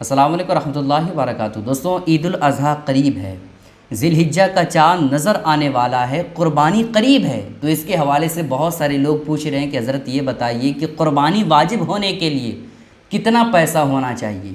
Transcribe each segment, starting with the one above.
السلام علیکم ورحمۃ اللہ وبرکاتہ۔ دوستوں، عید الاضحیٰ قریب ہے، ذی الحجہ کا چاند نظر آنے والا ہے، قربانی قریب ہے۔ تو اس کے حوالے سے بہت سارے لوگ پوچھ رہے ہیں کہ حضرت یہ بتائیے کہ قربانی واجب ہونے کے لیے کتنا پیسہ ہونا چاہیے،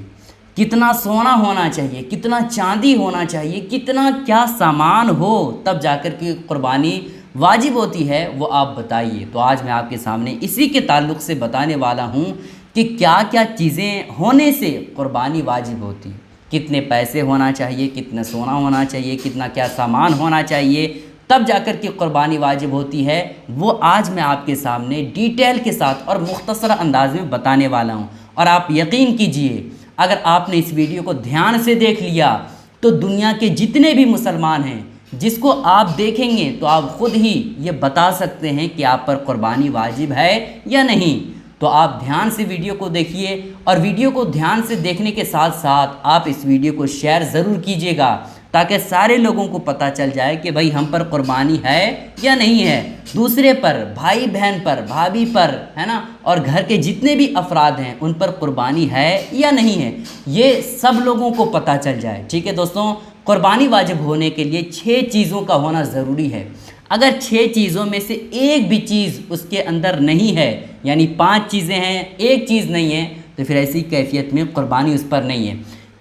کتنا سونا ہونا چاہیے، کتنا چاندی ہونا چاہیے، کتنا کیا سامان ہو تب جا کر کے قربانی واجب ہوتی ہے، وہ آپ بتائیے۔ تو آج میں آپ کے سامنے اسی کے تعلق سے بتانے والا ہوں کہ کیا کیا چیزیں ہونے سے قربانی واجب ہوتی، کتنے پیسے ہونا چاہیے، کتنا سونا ہونا چاہیے، کتنا کیا سامان ہونا چاہیے تب جا کر کے قربانی واجب ہوتی ہے، وہ آج میں آپ کے سامنے ڈیٹیل کے ساتھ اور مختصر انداز میں بتانے والا ہوں۔ اور آپ یقین کیجئے، اگر آپ نے اس ویڈیو کو دھیان سے دیکھ لیا تو دنیا کے جتنے بھی مسلمان ہیں جس کو آپ دیکھیں گے تو آپ خود ہی یہ بتا سکتے ہیں کہ آپ پر قربانی واجب ہے یا نہیں۔ تو آپ دھیان سے ویڈیو کو دیکھیے، اور ویڈیو کو دھیان سے دیکھنے کے ساتھ ساتھ آپ اس ویڈیو کو شیئر ضرور کیجیے گا تاکہ سارے لوگوں کو پتہ چل جائے کہ بھائی ہم پر قربانی ہے یا نہیں ہے، دوسرے پر، بھائی بہن پر، بھابھی پر، ہے نا، اور گھر کے جتنے بھی افراد ہیں ان پر قربانی ہے یا نہیں ہے، یہ سب لوگوں کو پتہ چل جائے۔ ٹھیک ہے دوستوں، قربانی واجب ہونے کے لیے 6 چیزوں کا ہونا ضروری ہے۔ اگر 6 چیزوں میں سے ایک بھی چیز اس کے اندر نہیں ہے، یعنی 5 چیزیں ہیں، ایک چیز نہیں ہے، تو پھر ایسی کیفیت میں قربانی اس پر نہیں ہے۔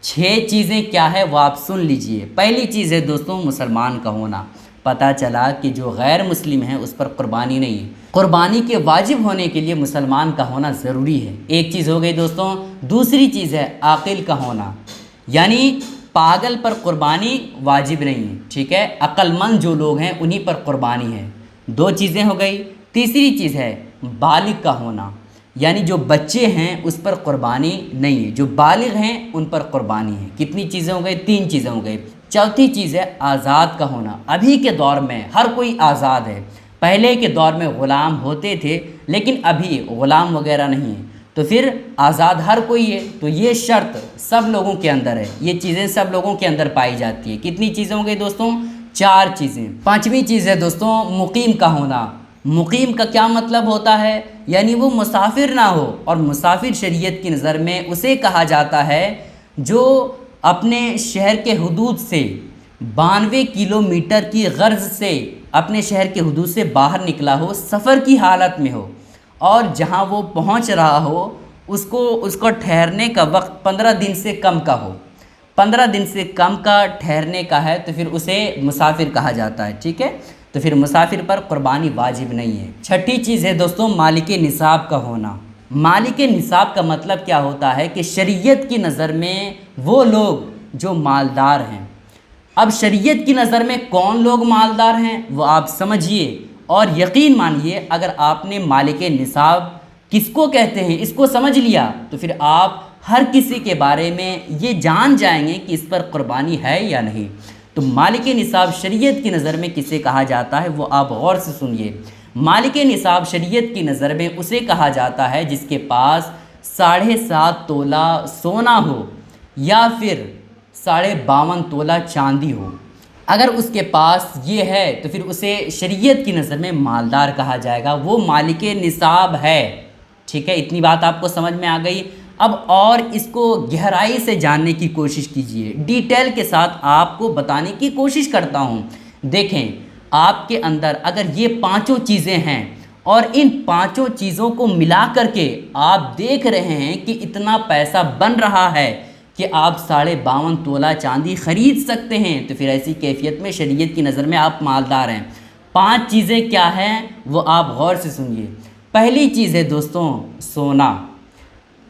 6 چیزیں کیا ہے وہ آپ سن لیجئے۔ پہلی چیز ہے دوستوں مسلمان کا ہونا۔ پتہ چلا کہ جو غیر مسلم ہے اس پر قربانی نہیں ہے۔ قربانی کے واجب ہونے کے لیے مسلمان کا ہونا ضروری ہے، ایک چیز ہو گئی دوستوں۔ دوسری چیز ہے عاقل کا ہونا، یعنی پاگل پر قربانی واجب نہیں ہے، ٹھیک ہے، عقل مند جو لوگ ہیں انہی پر قربانی ہے۔ 2 چیزیں ہو گئی۔ تیسری چیز ہے بالغ کا ہونا، یعنی جو بچے ہیں اس پر قربانی نہیں ہے، جو بالغ ہیں ان پر قربانی ہے۔ کتنی چیزیں ہو گئی؟ 3 چیزیں ہو گئی۔ چوتھی چیز ہے آزاد کا ہونا۔ ابھی کے دور میں ہر کوئی آزاد ہے، پہلے کے دور میں غلام ہوتے تھے لیکن ابھی غلام وغیرہ نہیں ہے، تو پھر آزاد ہر کوئی ہے۔ تو یہ شرط سب لوگوں کے اندر ہے، یہ چیزیں سب لوگوں کے اندر پائی جاتی ہے۔ کتنی چیزیں ہو گئی دوستوں؟ 4 چیزیں۔ 5ویں چیز ہے دوستوں مقیم کا ہونا۔ مقیم کا کیا مطلب ہوتا ہے؟ یعنی وہ مسافر نہ ہو، اور مسافر شریعت کی نظر میں اسے کہا جاتا ہے جو اپنے شہر کے حدود سے 92 کلومیٹر کی غرض سے اپنے شہر کے حدود سے باہر نکلا ہو، سفر کی حالت میں ہو، اور جہاں وہ پہنچ رہا ہو اس کو ٹھہرنے کا وقت 15 دن سے کم کا ہو۔ 15 دن سے کم کا ٹھہرنے کا ہے تو پھر اسے مسافر کہا جاتا ہے، ٹھیک ہے، تو پھر مسافر پر قربانی واجب نہیں ہے۔ 6ٹھی چیز ہے دوستوں مالک نصاب کا ہونا۔ مالک نصاب کا مطلب کیا ہوتا ہے کہ شریعت کی نظر میں وہ لوگ جو مالدار ہیں۔ اب شریعت کی نظر میں کون لوگ مالدار ہیں وہ آپ سمجھیے، اور یقین مانیے اگر آپ نے مالک نصاب کس کو کہتے ہیں اس کو سمجھ لیا تو پھر آپ ہر کسی کے بارے میں یہ جان جائیں گے کہ اس پر قربانی ہے یا نہیں۔ تو مالک نصاب شریعت کی نظر میں کسے کہا جاتا ہے وہ آپ غور سے سنیے۔ مالک نصاب شریعت کی نظر میں اسے کہا جاتا ہے جس کے پاس 7.5 تولہ سونا ہو یا پھر 52.5 تولہ چاندی ہو۔ اگر اس کے پاس یہ ہے تو پھر اسے شریعت کی نظر میں مالدار کہا جائے گا، وہ مالک نصاب ہے۔ ٹھیک ہے، اتنی بات آپ کو سمجھ میں آ گئی۔ اب اور اس کو گہرائی سے جاننے کی کوشش کیجئے، ڈیٹیل کے ساتھ آپ کو بتانے کی کوشش کرتا ہوں۔ دیکھیں، آپ کے اندر اگر یہ 5 چیزیں ہیں اور ان 5 چیزوں کو ملا کر کے آپ دیکھ رہے ہیں کہ اتنا پیسہ بن رہا ہے کہ آپ 52.5 تولہ چاندی خرید سکتے ہیں، تو پھر ایسی کیفیت میں شریعت کی نظر میں آپ مالدار ہیں۔ 5 چیزیں کیا ہیں وہ آپ غور سے سنیے۔ پہلی چیز ہے دوستوں سونا،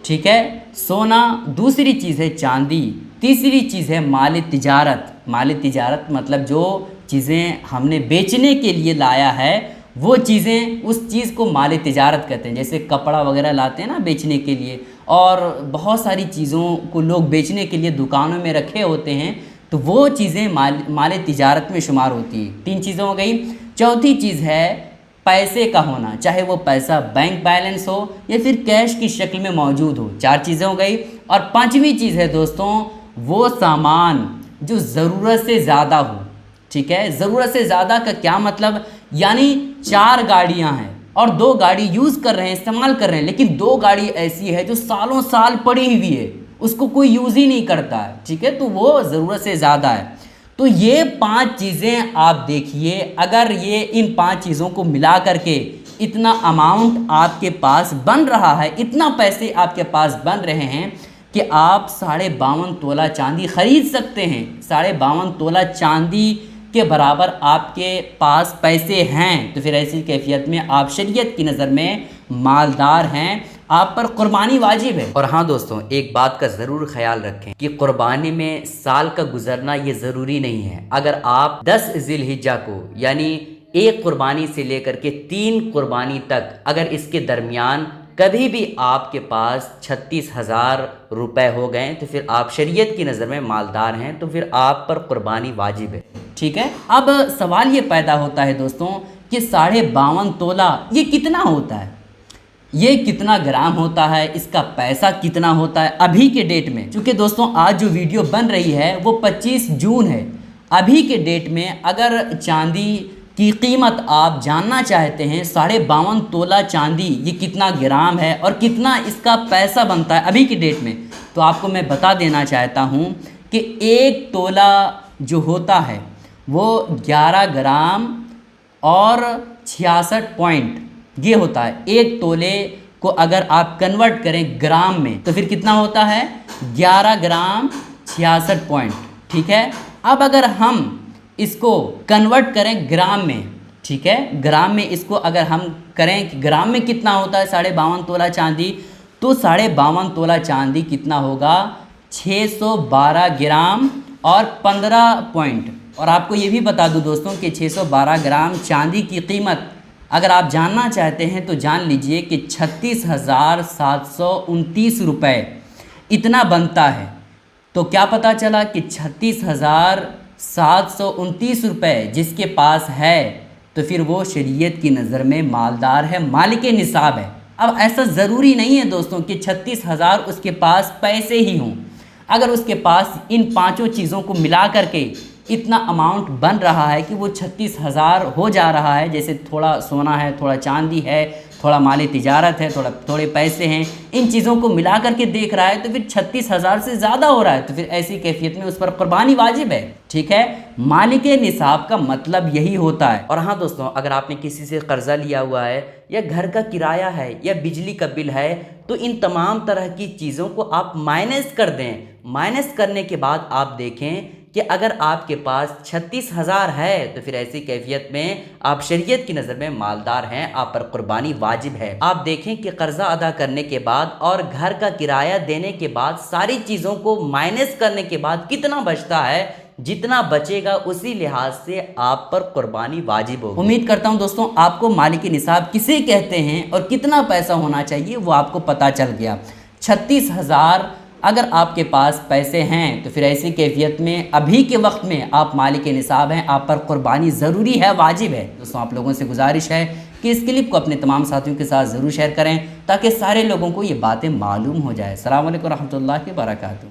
ٹھیک ہے، سونا۔ دوسری چیز ہے چاندی۔ تیسری چیز ہے مال تجارت۔ مال تجارت مطلب جو چیزیں ہم نے بیچنے کے لیے لایا ہے وہ چیزیں، اس چیز کو مال تجارت کہتے ہیں۔ جیسے کپڑا وغیرہ لاتے ہیں نا بیچنے کے لیے، اور بہت ساری چیزوں کو لوگ بیچنے کے لیے دکانوں میں رکھے ہوتے ہیں، تو وہ چیزیں مال تجارت میں شمار ہوتی ہیں۔ 3 چیزیں ہو گئی۔ چوتھی چیز ہے پیسے کا ہونا، چاہے وہ پیسہ بینک بیلنس ہو یا پھر کیش کی شکل میں موجود ہو۔ 4 چیزیں ہو گئی۔ اور 5ویں چیز ہے دوستوں وہ سامان جو ضرورت سے زیادہ ہو، ٹھیک ہے۔ ضرورت سے زیادہ کا کیا مطلب؟ یعنی 4 گاڑیاں ہیں اور 2 گاڑی یوز کر رہے ہیں، استعمال کر رہے ہیں، لیکن 2 گاڑی ایسی ہے جو سالوں سال پڑی ہوئی ہے، اس کو کوئی یوز ہی نہیں کرتا ہے، ٹھیک ہے، تو وہ ضرورت سے زیادہ ہے۔ تو یہ 5 چیزیں آپ دیکھیے، اگر یہ ان 5 چیزوں کو ملا کر کے اتنا اماؤنٹ آپ کے پاس بن رہا ہے، اتنا پیسے آپ کے پاس بن رہے ہیں کہ آپ 52.5 تولہ چاندی خرید سکتے ہیں، 52.5 تولہ چاندی کے برابر آپ کے پاس پیسے ہیں، تو پھر ایسی کیفیت میں آپ شریعت کی نظر میں مالدار ہیں، آپ پر قربانی واجب ہے۔ اور ہاں دوستوں، ایک بات کا ضرور خیال رکھیں کہ قربانی میں سال کا گزرنا یہ ضروری نہیں ہے۔ اگر آپ 10 ذی الحجہ کو، یعنی ایک قربانی سے لے کر کے 3 قربانی تک، اگر اس کے درمیان کبھی بھی آپ کے پاس 36,000 روپے ہو گئے تو پھر آپ شریعت کی نظر میں مالدار ہیں، تو پھر آپ پر قربانی واجب ہے، ٹھیک ہے۔ اب سوال یہ پیدا ہوتا ہے دوستوں کہ 52.5 تولہ یہ کتنا ہوتا ہے، یہ کتنا گرام ہوتا ہے، اس کا پیسہ کتنا ہوتا ہے ابھی کے ڈیٹ میں؟ چونکہ دوستوں آج جو ویڈیو بن رہی ہے وہ 25 جون ہے، ابھی کے ڈیٹ میں اگر چاندی کی قیمت آپ جاننا چاہتے ہیں، 52.5 تولہ چاندی یہ کتنا گرام ہے اور کتنا اس کا پیسہ بنتا ہے ابھی کی ڈیٹ میں، تو آپ کو میں بتا دینا چاہتا ہوں کہ 1 تولہ جو ہوتا ہے وہ 11 گرام اور 66 پوائنٹ یہ ہوتا ہے۔ 1 تولے کو اگر آپ کنورٹ کریں گرام میں تو پھر کتنا ہوتا ہے؟ 11 گرام 66 پوائنٹ، ٹھیک ہے۔ اب اگر ہم اس کو کنورٹ کریں گرام میں، ٹھیک ہے، گرام میں اس کو اگر ہم کریں کہ گرام میں کتنا ہوتا ہے 52.5 تولہ چاندی، تو 52.5 تولہ چاندی کتنا ہوگا؟ 612 گرام اور 15 پوائنٹ۔ اور آپ کو یہ بھی بتا دوں دوستوں کہ 612 گرام چاندی کی قیمت اگر آپ جاننا چاہتے ہیں تو جان لیجئے کہ 36,729 روپے اتنا بنتا ہے۔ تو کیا پتہ چلا کہ 36,729 روپے جس کے پاس ہے تو پھر وہ شریعت کی نظر میں مالدار ہے، مالک نصاب ہے۔ اب ایسا ضروری نہیں ہے دوستوں کہ 36,000 اس کے پاس پیسے ہی ہوں، اگر اس کے پاس ان 5 چیزوں کو ملا کر کے اتنا اماؤنٹ بن رہا ہے کہ وہ 36,000 ہو جا رہا ہے، جیسے تھوڑا سونا ہے، تھوڑا چاندی ہے، تھوڑا مال تجارت ہے، تھوڑے پیسے ہیں، ان چیزوں کو ملا کر کے دیکھ رہا ہے تو پھر 36,000 سے زیادہ ہو رہا ہے، تو پھر ایسی کیفیت میں اس پر قربانی واجب ہے، ٹھیک ہے۔ مالک نصاب کا مطلب یہی ہوتا ہے۔ اور ہاں دوستوں، اگر آپ نے کسی سے قرضہ لیا ہوا ہے یا گھر کا کرایہ ہے یا بجلی کا بل ہے تو ان تمام طرح کی چیزوں کو آپ مائنس کر دیں۔ مائنس کرنے کے بعد آپ دیکھیں کہ اگر آپ کے پاس 36,000 ہے تو پھر ایسی کیفیت میں آپ شریعت کی نظر میں مالدار ہیں، آپ پر قربانی واجب ہے۔ آپ دیکھیں کہ قرضہ ادا کرنے کے بعد اور گھر کا کرایہ دینے کے بعد ساری چیزوں کو مائنس کرنے کے بعد کتنا بچتا ہے، جتنا بچے گا اسی لحاظ سے آپ پر قربانی واجب ہوگی۔ امید کرتا ہوں دوستوں آپ کو مالک نصاب کسے کہتے ہیں اور کتنا پیسہ ہونا چاہیے وہ آپ کو پتہ چل گیا۔ 36,000 اگر آپ کے پاس پیسے ہیں تو پھر ایسی کیفیت میں ابھی کے وقت میں آپ مالک نصاب ہیں، آپ پر قربانی ضروری ہے، واجب ہے۔ دوستوں آپ لوگوں سے گزارش ہے کہ اس کلپ کو اپنے تمام ساتھیوں کے ساتھ ضرور شیئر کریں تاکہ سارے لوگوں کو یہ باتیں معلوم ہو جائے۔ السلام علیکم ورحمۃ اللہ وبرکاتہ۔